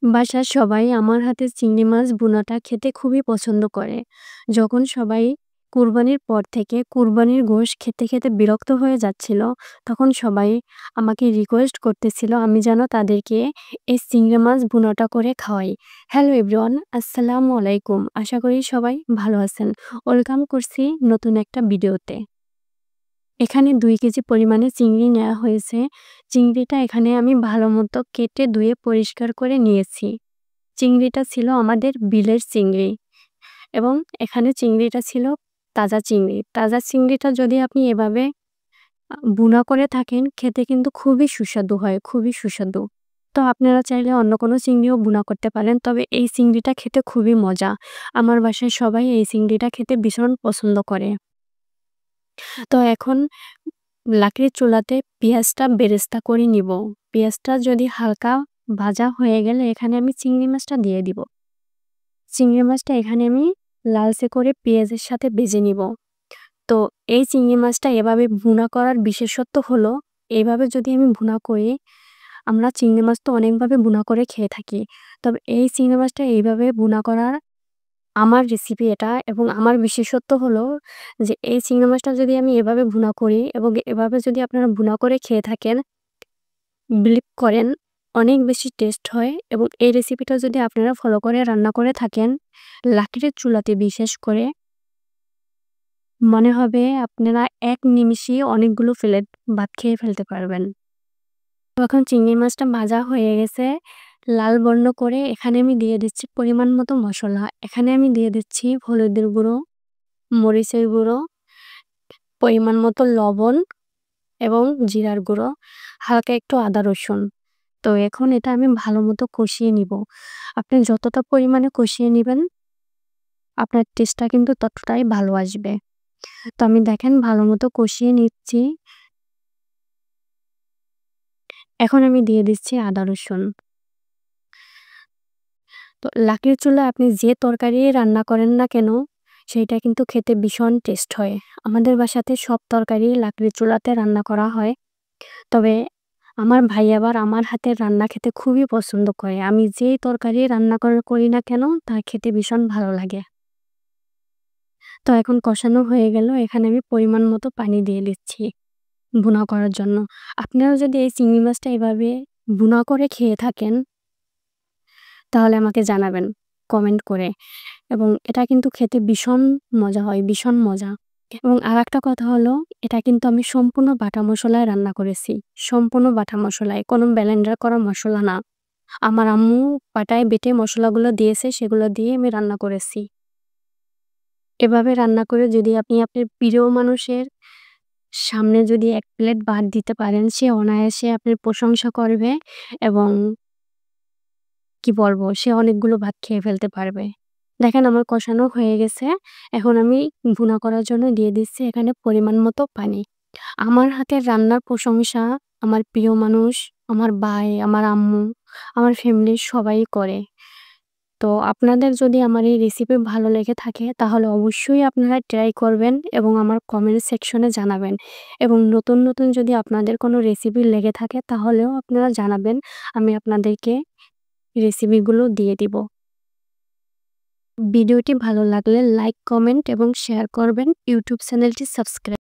বাসার সবাই আমার হাতের চিংড়ি মাছ ভুনাটা খেতে খুবই পছন্দ করে। যখন সবাই কুরবানির পর থেকে কুরবানির গোশট খেতে, খেতে বিরক্ত হয়ে যাচ্ছিল, তখন সবাই আমাকে রিকোয়েস্ট করতেছিল আমি যেন তাদেরকে এই চিংড়ি মাছ ভুনাটা করে খাওয়াই। হ্যালো এভরিওয়ান, আসসালামু আলাইকুম। আশা করি সবাই ভালো আছেন। ওয়েলকাম করছি নতুন একটা ভিডিওতে। এখানে ২ কেজি পরিমাণে চিংড়ি নেওয়া হয়েছে। চিংড়িটা এখানে আমি ভালোমতো কেটে ধুয়ে পরিষ্কার করে নিয়েছি। চিংড়িটা ছিল আমাদের বিলের চিংড়ি এবং এখানে চিংড়িটা ছিল তাজা চিংড়ি। তাজা চিংড়িটা যদি আপনি এভাবে ভুনা করে থাকেন, খেতে কিন্তু খুবই সুস্বাদু হয়, খুবই সুস্বাদু। তো আপনারা চাইলে অন্য কোনো চিংড়িও ভুনা করতে পারেন। তবে এই চিংড়িটা খেতে খুবই মজা। আমার বাসায় সবাই এই চিংড়িটা খেতে ভীষণ পছন্দ করে। তো এখন লাকড়ির চুলাতে পেঁয়াজটা বেরেস্তা করে নিব। পেঁয়াজটা যদি হালকা ভাজা হয়ে গেলে এখানে আমি চিংড়ি মাছটা দিয়ে দিব। চিংড়ি মাছটা এখানে আমি লালচে করে পেঁয়াজের সাথে ভেজে নিব। তো এই চিংড়ি মাছটা এভাবে ভুনা করার বিশেষত্ব হলো, এভাবে যদি আমি ভুনা করি, আমরা চিংড়ি মাছ তো অনেকভাবে ভুনা করে খেয়ে থাকি। তবে এই চিংড়ি মাছটা এইভাবে ভুনা করার আমার রেসিপি এটা এবং আমার বিশেষত্ব হলো যে এই চিংড়ি মাছটা যদি আমি এভাবে ভুনা করি এবং এভাবে যদি আপনারা ভুনা করে খেয়ে থাকেন, বিলিভ করেন অনেক বেশি টেস্ট হয়। এবং এই রেসিপিটা যদি আপনারা ফলো করে রান্না করে থাকেন, লাকড়ির চুলাতে বিশেষ করে, মনে হবে আপনারা এক নিমিষেই অনেকগুলো প্লেট ভাত খেয়ে ফেলতে পারবেন। তো এখন চিংড়ি মাছটা ভাজা হয়ে গেছে লাল বর্ণ করে। এখানে আমি দিয়ে দিচ্ছি পরিমাণ মতো মশলা। এখানে আমি দিয়ে দিচ্ছি হলুদের গুঁড়ো, মরিচের গুঁড়ো, পরিমাণ মতো লবণ এবং জিরার গুঁড়ো, হালকা একটু আদা রসুন। তো এখন এটা আমি ভালো মতো কষিয়ে নিব। আপনি যতটা পরিমাণে কষিয়ে নিবেন, আপনার টেস্টটা কিন্তু ততটাই ভালো আসবে। তো আমি দেখেন ভালো মতো কষিয়ে নিচ্ছি। এখন আমি দিয়ে দিচ্ছি আদা রসুন। তো লাকড়ির চুলায় আপনি যে তরকারি রান্না করেন না কেন, সেইটা কিন্তু খেতে ভীষণ টেস্ট হয়। আমাদের বাসাতে সব তরকারি লাকড়ির চুলাতে রান্না করা হয়। তবে আমার ভাই আবার আমার হাতের রান্না খেতে খুবই পছন্দ করে। আমি যেই তরকারি রান্না করি না কেন, তার খেতে ভীষণ ভালো লাগে। তো এখন কষানো হয়ে গেল। এখানে আমি পরিমাণ মতো পানি দিয়ে দিচ্ছি ভুনা করার জন্য। আপনারা যদি এই চিংড়ি মাছটা এভাবে ভুনা করে খেয়ে থাকেন, তাহলে আমাকে জানাবেন কমেন্ট করে। এবং এটা কিন্তু খেতে ভীষণ মজা হয়, ভীষণ মজা। এবং আরেকটা কথা হলো, এটা কিন্তু আমি সম্পূর্ণ বাটা মসলায় রান্না করেছি। সম্পূর্ণ বাটা মসলায়, কোনো ব্লেন্ডার করা মসলা না। আমার আম্মু পাটায় বেটে মসলাগুলো দিয়েছে, সেগুলো দিয়ে আমি রান্না করেছি। এভাবে রান্না করে যদি আপনি আপনার প্রিয় মানুষের সামনে যদি ১ প্লেট ভাত দিতে পারেন, সে অনায়াসে আপনার প্রশংসা করবে এবং কি বলবো, সে অনেকগুলো ভাত খেয়ে ফেলতে পারবে। দেখেন আমার কষানো হয়ে গেছে। এখন আমি ভুনা করার জন্য দিয়ে দিচ্ছি এখানে পরিমাণ মতো পানি। আমার হাতের রান্নার প্রশংসা আমার প্রিয় মানুষ, আমার ভাই, আমার আম্মু, আমার ফ্যামিলির সবাই করে। তো আপনাদের যদি আমার এই রেসিপি ভালো লেগে থাকে, তাহলে অবশ্যই আপনারা ট্রাই করবেন এবং আমার কমেন্ট সেকশনে জানাবেন। এবং নতুন, নতুন যদি আপনাদের কোনো রেসিপি লেগে থাকে, তাহলেও আপনারা জানাবেন। আমি আপনাদেরকে রেসিপিগুলো দিয়ে দিব। ভিডিওটি ভালো লাগলে লাইক, কমেন্ট এবং শেয়ার করবেন। ইউটিউব চ্যানেলটি সাবস্ক্রাইব